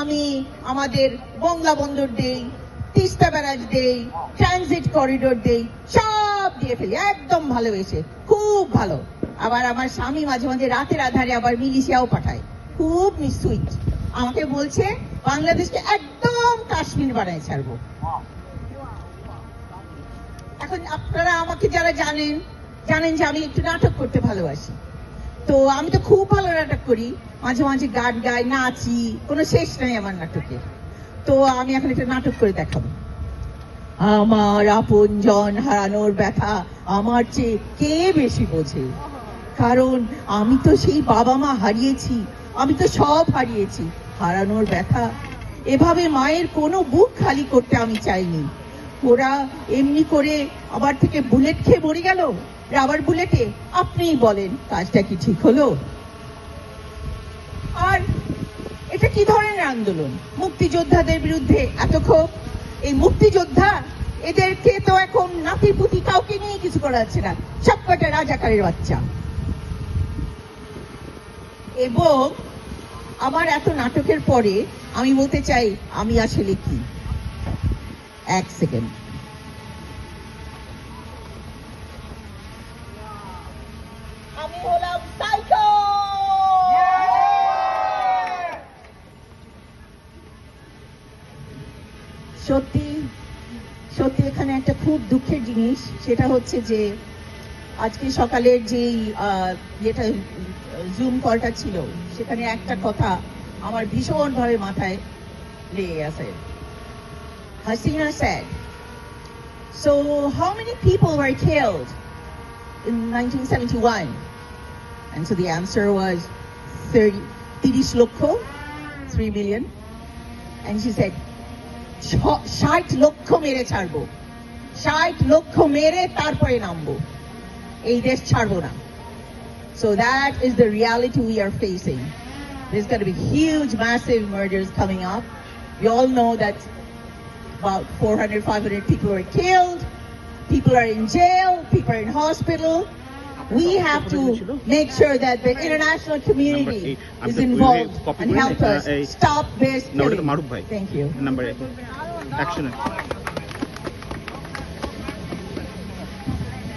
আমি আমাদের গঙ্গা বন্দর দেই, তিস্তা ব্যারাজ দেই, ট্রানজিট করিডোর দেই, সব দিয়ে ফেলি একদম ভালোবেসে, খুব ভালো। আবার আমার স্বামী মাঝে মাঝে রাতের আধারে আবার মিলিশিয়াও পাঠায়, খুব সুইট। আমাকে বলছে বাংলাদেশকে একদম কাশ্মীর বানায় ছাড়বো। এখন আপনারা আমাকে যারা জানেন যে আমি একটু নাটক করতে ভালোবাসি। তো আমি তো খুব ভালো নাটক করি, মাঝে মাঝে গান গাই, নাচি, কোনো শেষ নাই আমার নাটকের। তো আমি এখন একটা নাটক করে দেখাবো। আমার আপনজন হারানোর ব্যথা আমার চেয়ে কে বেশি বোঝে, কারণ আমি তো সেই বাবা মা হারিয়েছি, আমি তো সব হারিয়েছি। হারানোর ব্যথা, এভাবে মায়ের কোনো বুক খালি করতে আমি চাইনি। ওরা এমনি করে আবার থেকে বুলেট খেয়ে মরে গেল, রাবার বুলেটে। আপনিই বলেন কাজটা কি ঠিক হলো? আর এটা কি ধরনের আন্দোলন? মুক্তিযোদ্ধাদের বিরুদ্ধে এত ক্ষোভ? এই মুক্তিযোদ্ধা, এদেরকে তো এখন নাতিপুতি কাউকে নিয়ে কিছু করা যাচ্ছে না, সব কটা রাজাকারের বাচ্চা। এবং আমার এত নাটকের পরে আমি বলতে চাই আমি আসলে কি। এক সেকেন্ড। আমি হলাম সাইকো। সত্যি সত্যি এখানে একটা খুব দুঃখের জিনিস, সেটা হচ্ছে যে আজকে সকালের যেই যেটা জুম কলটা ছিল, সেখানে একটা কথা আমার ভীষণ ভাবে মাথায় লেগে গেছে। Hasina said, so how many people were killed in 1971? And so the answer was 30 lokho, 3 million. And she said, 60 লক্ষ মেরে ছাড়বো, 60 লক্ষ মেরে তারপরে নামবো, এই দেশ ছাড়বো না। So that is the reality we are facing. There's going to be huge, massive murders coming up. We all know that about 400, 500 people were killed. People are in jail. People are in hospital. We have to make sure that the international community is involved and help us stop this killing. Thank you. Number 8. Action.